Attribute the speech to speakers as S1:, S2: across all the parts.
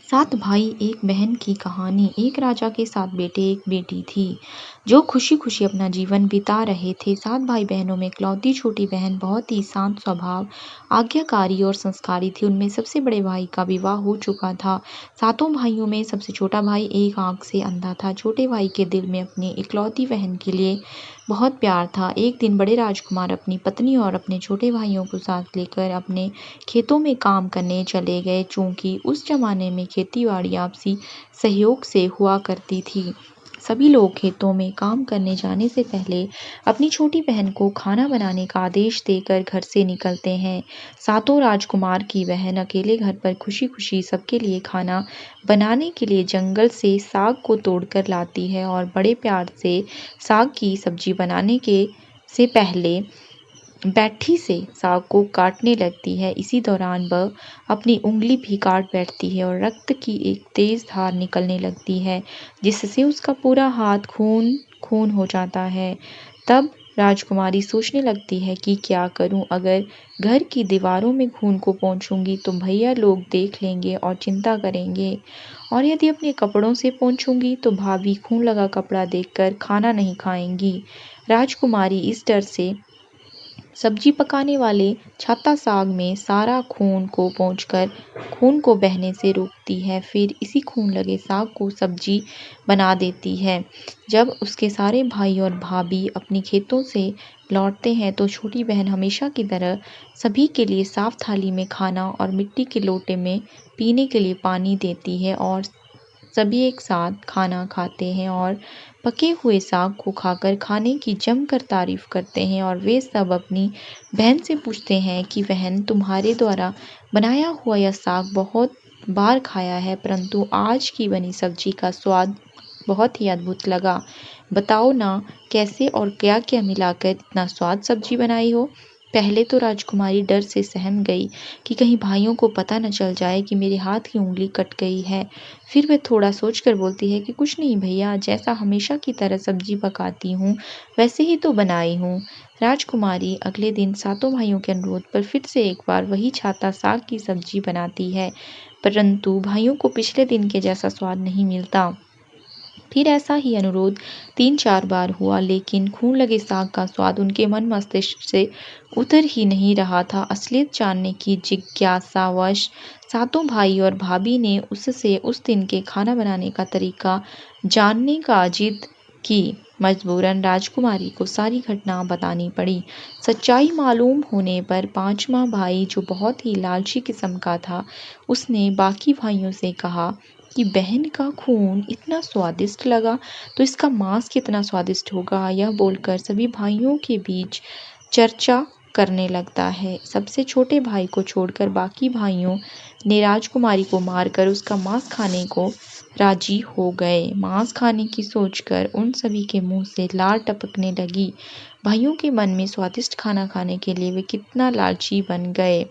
S1: सात भाई एक बहन की कहानी। एक राजा के सात बेटे एक बेटी थी जो खुशी खुशी अपना जीवन बिता रहे थे। सात भाई बहनों में इकलौती छोटी बहन बहुत ही शांत स्वभाव, आज्ञाकारी और संस्कारी थी। उनमें सबसे बड़े भाई का विवाह हो चुका था। सातों भाइयों में सबसे छोटा भाई एक आंख से अंधा था। छोटे भाई के दिल में अपनी इकलौती बहन के लिए बहुत प्यार था। एक दिन बड़े राजकुमार अपनी पत्नी और अपने छोटे भाइयों को साथ लेकर अपने खेतों में काम करने चले गए। चूंकि उस जमाने में खेती-बाड़ी आपसी सहयोग से हुआ करती थी, सभी लोग खेतों में काम करने जाने से पहले अपनी छोटी बहन को खाना बनाने का आदेश देकर घर से निकलते हैं। सातों राजकुमार की बहन अकेले घर पर खुशी-खुशी सबके लिए खाना बनाने के लिए जंगल से साग को तोड़कर लाती है और बड़े प्यार से साग की सब्जी बनाने के से पहले बैठी से साग को काटने लगती है। इसी दौरान वह अपनी उंगली भी काट बैठती है और रक्त की एक तेज धार निकलने लगती है, जिससे उसका पूरा हाथ खून खून हो जाता है। तब राजकुमारी सोचने लगती है कि क्या करूं? अगर घर की दीवारों में खून को पोंछूंगी तो भैया लोग देख लेंगे और चिंता करेंगे, और यदि अपने कपड़ों से पोंछूंगी तो भाभी खून लगा कपड़ा देखकर खाना नहीं खाएंगी। राजकुमारी इस डर से सब्जी पकाने वाले छाता साग में सारा खून को पोंछकर खून को बहने से रोकती है। फिर इसी खून लगे साग को सब्जी बना देती है। जब उसके सारे भाई और भाभी अपने खेतों से लौटते हैं तो छोटी बहन हमेशा की तरह सभी के लिए साफ थाली में खाना और मिट्टी के लोटे में पीने के लिए पानी देती है, और सभी एक साथ खाना खाते हैं और पके हुए साग को खाकर खाने की जमकर तारीफ करते हैं। और वे सब अपनी बहन से पूछते हैं कि बहन, तुम्हारे द्वारा बनाया हुआ यह साग बहुत बार खाया है, परंतु आज की बनी सब्जी का स्वाद बहुत ही अद्भुत लगा। बताओ ना, कैसे और क्या क्या मिलाकर इतना स्वाद सब्जी बनाई हो? पहले तो राजकुमारी डर से सहम गई कि कहीं भाइयों को पता न चल जाए कि मेरे हाथ की उंगली कट गई है। फिर वह थोड़ा सोचकर बोलती है कि कुछ नहीं भैया, जैसा हमेशा की तरह सब्जी पकाती हूँ वैसे ही तो बनाई हूँ। राजकुमारी अगले दिन सातों भाइयों के अनुरोध पर फिर से एक बार वही छाता साग की सब्जी बनाती है, परंतु भाइयों को पिछले दिन के जैसा स्वाद नहीं मिलता। फिर ऐसा ही अनुरोध 3-4 बार हुआ, लेकिन खून लगे साग का स्वाद उनके मन मस्तिष्क से उतर ही नहीं रहा था। असलियत जानने की जिज्ञासावश सातों भाई और भाभी ने उससे उस दिन के खाना बनाने का तरीका जानने का जिद की। मजबूरन राजकुमारी को सारी घटना बतानी पड़ी। सच्चाई मालूम होने पर पांचवा भाई, जो बहुत ही लालची किस्म का था, उसने बाकी भाइयों से कहा कि बहन का खून इतना स्वादिष्ट लगा तो इसका मांस कितना स्वादिष्ट होगा। यह बोलकर सभी भाइयों के बीच चर्चा करने लगता है। सबसे छोटे भाई को छोड़कर बाकी भाइयों ने राजकुमारी को मारकर उसका मांस खाने को राजी हो गए। मांस खाने की सोचकर उन सभी के मुंह से लार टपकने लगी। भाइयों के मन में स्वादिष्ट खाना खाने के लिए वे कितना लालची बन गए,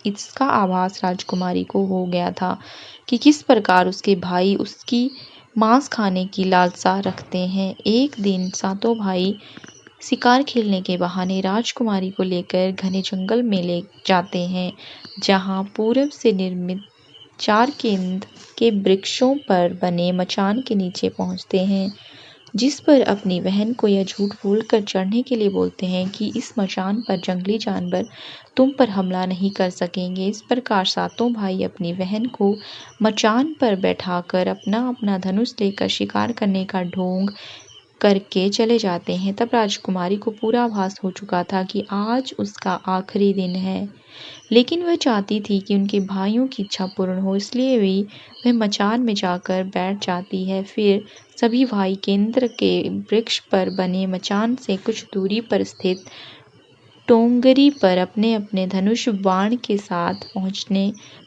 S1: इसका आभास राजकुमारी को हो गया था कि किस प्रकार उसके भाई उसकी मांस खाने की लालसा रखते हैं। एक दिन सातों भाई शिकार खेलने के बहाने राजकुमारी को लेकर घने जंगल में ले जाते हैं, जहां पूर्व से निर्मित 4 केंद्र के वृक्षों पर बने मचान के नीचे पहुंचते हैं, जिस पर अपनी बहन को यह झूठ बोलकर चढ़ने के लिए बोलते हैं कि इस मचान पर जंगली जानवर तुम पर हमला नहीं कर सकेंगे। इस प्रकार सातों भाई अपनी बहन को मचान पर बैठाकर अपना अपना धनुष लेकर शिकार करने का ढोंग करके चले जाते हैं। तब राजकुमारी को पूरा आभास हो चुका था कि आज उसका आखिरी दिन है, लेकिन वह चाहती थी कि उनके भाइयों की इच्छा पूर्ण हो, इसलिए भी वह मचान में जाकर बैठ जाती है। फिर सभी भाई केंद्र के वृक्ष पर बने मचान से कुछ दूरी पर स्थित टोंगरी पर अपने अपने धनुष बाण के साथ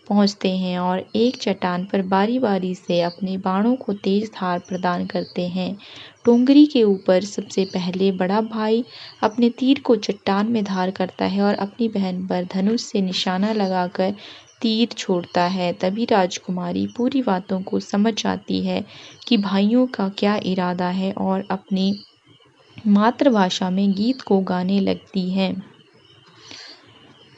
S1: पहुंचते हैं और एक चट्टान पर बारी बारी से अपने बाणों को तेज धार प्रदान करते हैं। टोंगरी के ऊपर सबसे पहले बड़ा भाई अपने तीर को चट्टान में धार करता है और अपनी बहन पर धनुष से निशाना लगाकर तीर छोड़ता है। तभी राजकुमारी पूरी बातों को समझ जाती है कि भाइयों का क्या इरादा है और अपनी मातृभाषा में गीत को गाने लगती है।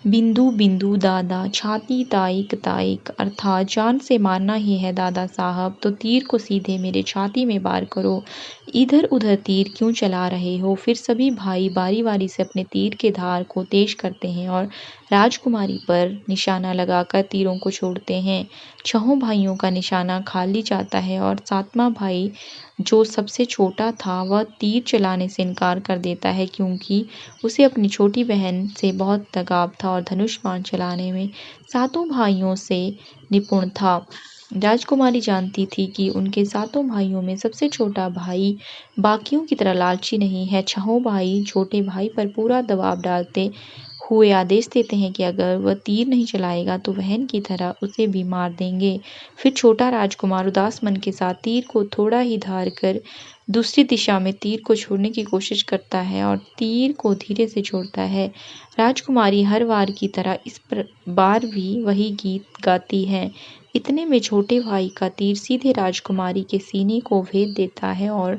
S1: बिंदु बिंदु दादा, छाती ताइक ताइक, अर्थात जान से मारना ही है दादा साहब तो तीर को सीधे मेरे छाती में वार करो। इधर उधर तीर क्यों चला रहे हो? फिर सभी भाई बारी बारी से अपने तीर के धार को तेज करते हैं और राजकुमारी पर निशाना लगाकर तीरों को छोड़ते हैं। छहों भाइयों का निशाना खाली जाता है और सातवां भाई, जो सबसे छोटा था, वह तीर चलाने से इनकार कर देता है क्योंकि उसे अपनी छोटी बहन से बहुत लगाव था और धनुष बाण चलाने में सातों भाइयों से निपुण था। राजकुमारी जानती थी कि उनके सातों भाइयों में सबसे छोटा भाई बाकियों की तरह लालची नहीं है। छहों भाई छोटे भाई पर पूरा दबाव डालते हुए आदेश देते हैं कि अगर वह तीर नहीं चलाएगा तो बहन की तरह उसे भी मार देंगे। फिर छोटा राजकुमार उदास मन के साथ तीर को थोड़ा ही धार कर दूसरी दिशा में तीर को छोड़ने की कोशिश करता है और तीर को धीरे से छोड़ता है। राजकुमारी हर बार की तरह इस बार भी वही गीत गाती है। इतने में छोटे भाई का तीर सीधे राजकुमारी के सीने को भेद देता है और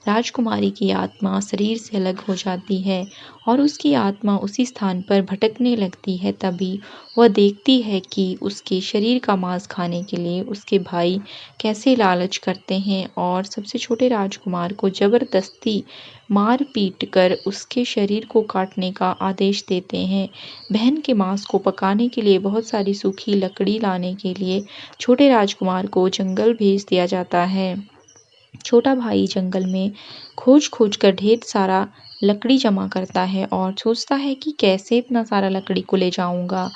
S1: राजकुमारी की आत्मा शरीर से अलग हो जाती है और उसकी आत्मा उसी स्थान पर भटकने लगती है। तभी वह देखती है कि उसके शरीर का मांस खाने के लिए उसके भाई कैसे लालच करते हैं और सबसे छोटे राजकुमार को जबरदस्ती मार पीट कर उसके शरीर को काटने का आदेश देते हैं। बहन के मांस को पकाने के लिए बहुत सारी सूखी लकड़ी लाने के लिए छोटे राजकुमार को जंगल भेज दिया जाता है। छोटा भाई जंगल में खोज खोज कर ढेर सारा लकड़ी जमा करता है और सोचता है कि कैसे इतना सारा लकड़ी को ले जाऊंगा।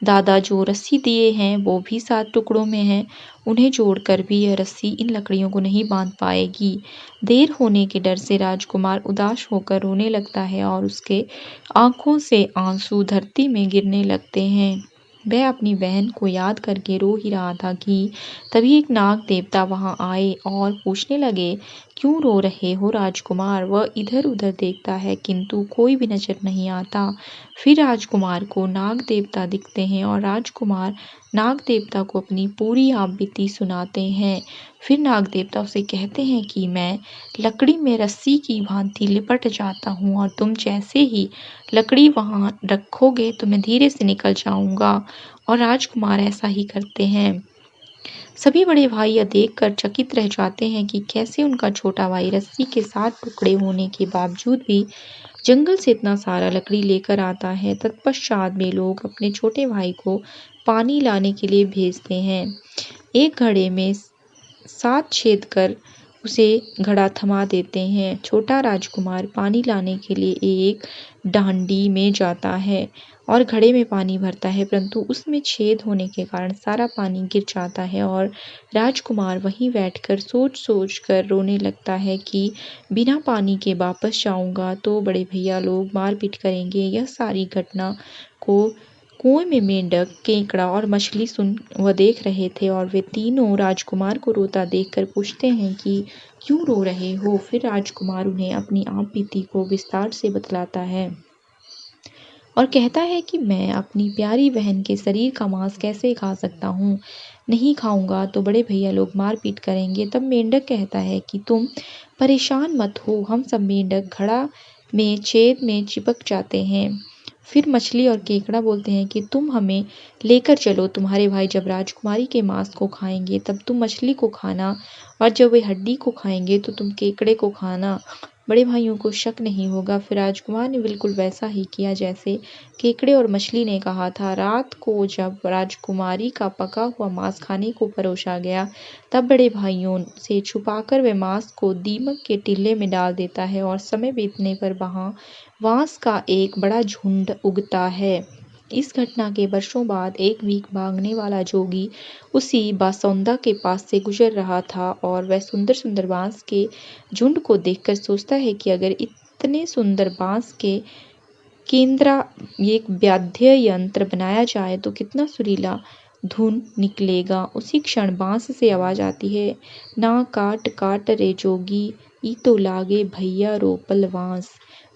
S1: दादा जो रस्सी दिए हैं वो भी 7 टुकड़ों में है। उन्हें जोड़कर भी यह रस्सी इन लकड़ियों को नहीं बांध पाएगी। देर होने के डर से राजकुमार उदास होकर रोने लगता है और उसके आंखों से आंसू धरती में गिरने लगते हैं। वह अपनी बहन को याद करके रो ही रहा था कि तभी एक नाग देवता वहां आए और पूछने लगे, क्यों रो रहे हो राजकुमार? वह इधर उधर देखता है किंतु कोई भी नजर नहीं आता। फिर राजकुमार को नाग देवता दिखते हैं और राजकुमार नाग देवता को अपनी पूरी आप बीती सुनाते हैं। फिर नाग देवता उसे कहते हैं कि मैं लकड़ी में रस्सी की भांति लिपट जाता हूँ और तुम जैसे ही लकड़ी वहां रखोगे तो मैं धीरे से निकल जाऊंगा। और राजकुमार ऐसा ही करते हैं। सभी बड़े भाई यह देखकर चकित रह जाते हैं कि कैसे उनका छोटा भाई रस्सी के 7 टुकड़े होने के बावजूद भी जंगल से इतना सारा लकड़ी लेकर आता है। तत्पश्चात वे लोग अपने छोटे भाई को पानी लाने के लिए भेजते हैं। एक घड़े में 7 छेद कर उसे घड़ा थमा देते हैं। छोटा राजकुमार पानी लाने के लिए एक डांडी में जाता है और घड़े में पानी भरता है, परंतु उसमें छेद होने के कारण सारा पानी गिर जाता है और राजकुमार वहीं बैठकर सोच सोच कर रोने लगता है कि बिना पानी के वापस जाऊंगा तो बड़े भैया लोग मारपीट करेंगे। यह सारी घटना को कुएं में मेंढक, केकड़ा और मछली सुन वह देख रहे थे और वे तीनों राजकुमार को रोता देखकर पूछते हैं कि क्यों रो रहे हो? फिर राजकुमार उन्हें अपनी आप बीती को विस्तार से बतलाता है और कहता है कि मैं अपनी प्यारी बहन के शरीर का मांस कैसे खा सकता हूँ? नहीं खाऊंगा तो बड़े भैया लोग मारपीट करेंगे। तब मेंढक कहता है कि तुम परेशान मत हो, हम सब मेंढक घड़ा में छेद में चिपक जाते हैं। फिर मछली और केकड़ा बोलते हैं कि तुम हमें लेकर चलो, तुम्हारे भाई जब राजकुमारी के मांस को खाएंगे तब तुम मछली को खाना और जब वे हड्डी को खाएंगे तो तुम केकड़े को खाना। बड़े भाइयों को शक नहीं होगा। फिर राजकुमार ने बिल्कुल वैसा ही किया जैसे केकड़े और मछली ने कहा था। रात को जब राजकुमारी का पका हुआ मांस खाने को परोसा गया तब बड़े भाइयों से छुपाकर वह मांस को दीमक के टिल्ले में डाल देता है और समय बीतने पर वहां बांस का एक बड़ा झुंड उगता है। इस घटना के वर्षों बाद एक भीख मांगने वाला जोगी उसी बासौदा के पास से गुजर रहा था और वह सुंदर सुंदर बांस के झुंड को देखकर सोचता है कि अगर इतने सुंदर बांस के केंद्रा एक वाद्य यंत्र बनाया जाए तो कितना सुरीला धुन निकलेगा। उसी क्षण बांस से आवाज आती है, ना काट काट रे जोगी, ई तो लागे भैया रोपल बांस।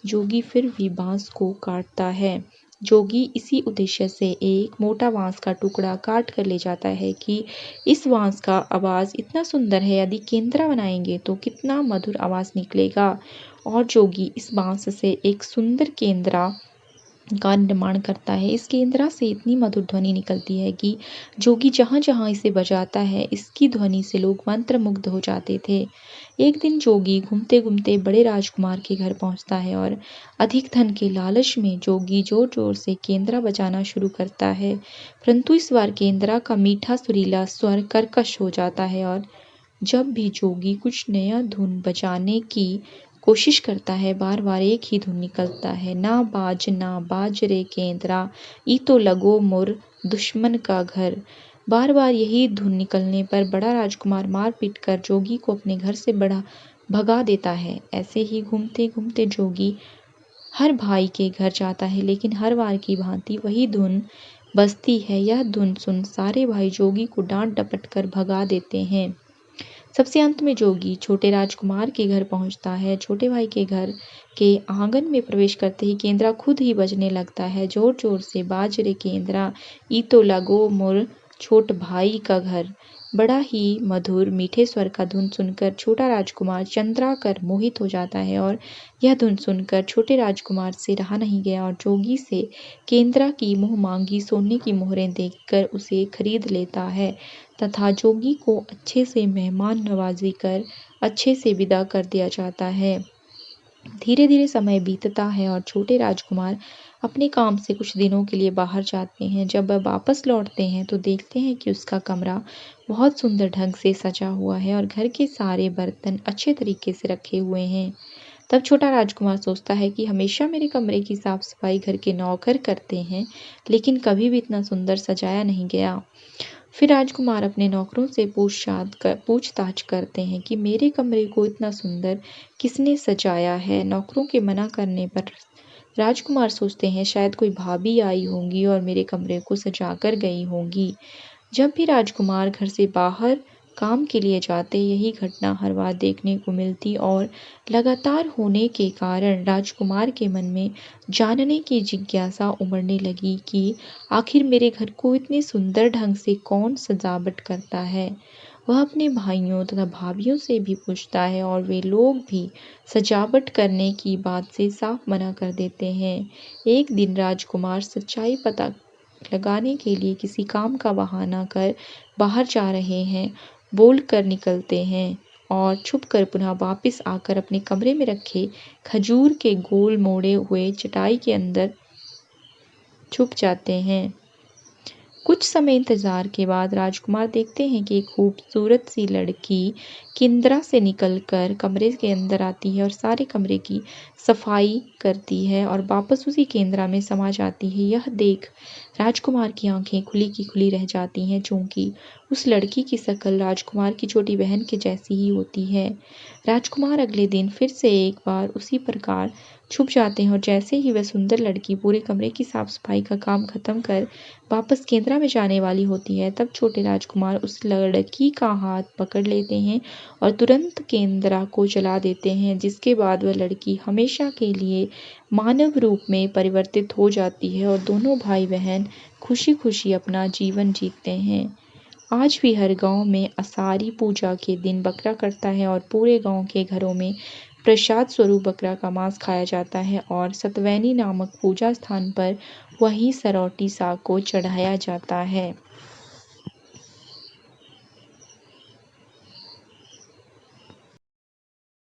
S1: जोगी फिर भी बांस को काटता है। जोगी इसी उद्देश्य से एक मोटा बांस का टुकड़ा काट कर ले जाता है कि इस बांस का आवाज इतना सुंदर है, यदि केंद्रा बनाएंगे तो कितना मधुर आवाज निकलेगा। और जोगी इस बांस से एक सुंदर केंद्रा का निर्माण करता है। इस केंद्रा से इतनी मधुर ध्वनि निकलती है कि जोगी जहाँ जहाँ इसे बजाता है, इसकी ध्वनि से लोग मंत्रमुग्ध हो जाते थे। एक दिन जोगी घूमते घूमते बड़े राजकुमार के घर पहुंचता है और अधिक धन के लालच में जोगी जोर जोर से केंद्रा बजाना शुरू करता है। परंतु इस बार केंद्रा का मीठा सुरीला स्वर कर्कश हो जाता है और जब भी जोगी कुछ नया धुन बजाने की कोशिश करता है, बार बार एक ही धुन निकलता है, ना बाज रे केंद्रा, ई तो लगो मुर दुश्मन का घर। बार बार यही धुन निकलने पर बड़ा राजकुमार मार पीट कर जोगी को अपने घर से बड़ा भगा देता है। ऐसे ही घूमते घूमते जोगी हर भाई के घर जाता है, लेकिन हर बार की भांति वही धुन बजती है। यह धुन सुन सारे भाई जोगी को डांट डपट कर भगा देते हैं। सबसे अंत में जोगी छोटे राजकुमार के घर पहुंचता है। छोटे भाई के घर के आंगन में प्रवेश करते ही केंद्रा खुद ही बजने लगता है, जोर जोर से, बाज रे केंद्रा, ई तो लगो मोर छोट भाई का घर। बड़ा ही मधुर मीठे स्वर का धुन सुनकर छोटा राजकुमार चंद्रा कर मोहित हो जाता है और यह धुन सुनकर छोटे राजकुमार से रहा नहीं गया और जोगी से केंद्रा की मुंह मांगी सोने की मोहरें देखकर उसे खरीद लेता है तथा जोगी को अच्छे से मेहमान नवाजी कर अच्छे से विदा कर दिया जाता है। धीरे धीरे समय बीतता है और छोटे राजकुमार अपने काम से कुछ दिनों के लिए बाहर जाते हैं। जब वह वापस लौटते हैं तो देखते हैं कि उसका कमरा बहुत सुंदर ढंग से सजा हुआ है और घर के सारे बर्तन अच्छे तरीके से रखे हुए हैं। तब छोटा राजकुमार सोचता है कि हमेशा मेरे कमरे की साफ सफाई घर के नौकर करते हैं, लेकिन कभी भी इतना सुंदर सजाया नहीं गया। फिर राजकुमार अपने नौकरों से पूछताछ करते हैं कि मेरे कमरे को इतना सुंदर किसने सजाया है। नौकरों के मना करने पर राजकुमार सोचते हैं शायद कोई भाभी आई होंगी और मेरे कमरे को सजाकर गई होंगी। जब भी राजकुमार घर से बाहर काम के लिए जाते, यही घटना हर बार देखने को मिलती और लगातार होने के कारण राजकुमार के मन में जानने की जिज्ञासा उमड़ने लगी कि आखिर मेरे घर को इतने सुंदर ढंग से कौन सजावट करता है। वह अपने भाइयों तथा भाभियों से भी पूछता है और वे लोग भी सजावट करने की बात से साफ मना कर देते हैं। एक दिन राजकुमार सच्चाई पता लगाने के लिए किसी काम का बहाना कर बाहर जा रहे हैं, बोल कर निकलते हैं और छुपकर पुनः वापस आकर अपने कमरे में रखे खजूर के गोल मोड़े हुए चटाई के अंदर छुप जाते हैं। कुछ समय इंतजार के बाद राजकुमार देखते हैं कि एक खूबसूरत सी लड़की केंद्रा से निकलकर कमरे के अंदर आती है और सारे कमरे की सफाई करती है और वापस उसी केंद्रा में समा जाती है। यह देख राजकुमार की आंखें खुली की खुली रह जाती हैं, चूंकि उस लड़की की शक्ल राजकुमार की छोटी बहन के जैसी ही होती है। राजकुमार अगले दिन फिर से एक बार उसी प्रकार छुप जाते हैं और जैसे ही वह सुंदर लड़की पूरे कमरे की साफ सफाई का काम खत्म कर वापस केंद्रा में जाने वाली होती है, तब छोटे राजकुमार उस लड़की का हाथ पकड़ लेते हैं और तुरंत केंद्रा को जला देते हैं, जिसके बाद वह लड़की हमेशा के लिए मानव रूप में परिवर्तित हो जाती है और दोनों भाई बहन खुशी खुशी अपना जीवन जीते हैं। आज भी हर गांव में असारी पूजा के दिन बकरा कटता है और पूरे गांव के घरों में प्रसाद स्वरूप बकरा का मांस खाया जाता है और सतवैनी नामक पूजा स्थान पर वही सरौटी साग को चढ़ाया जाता है।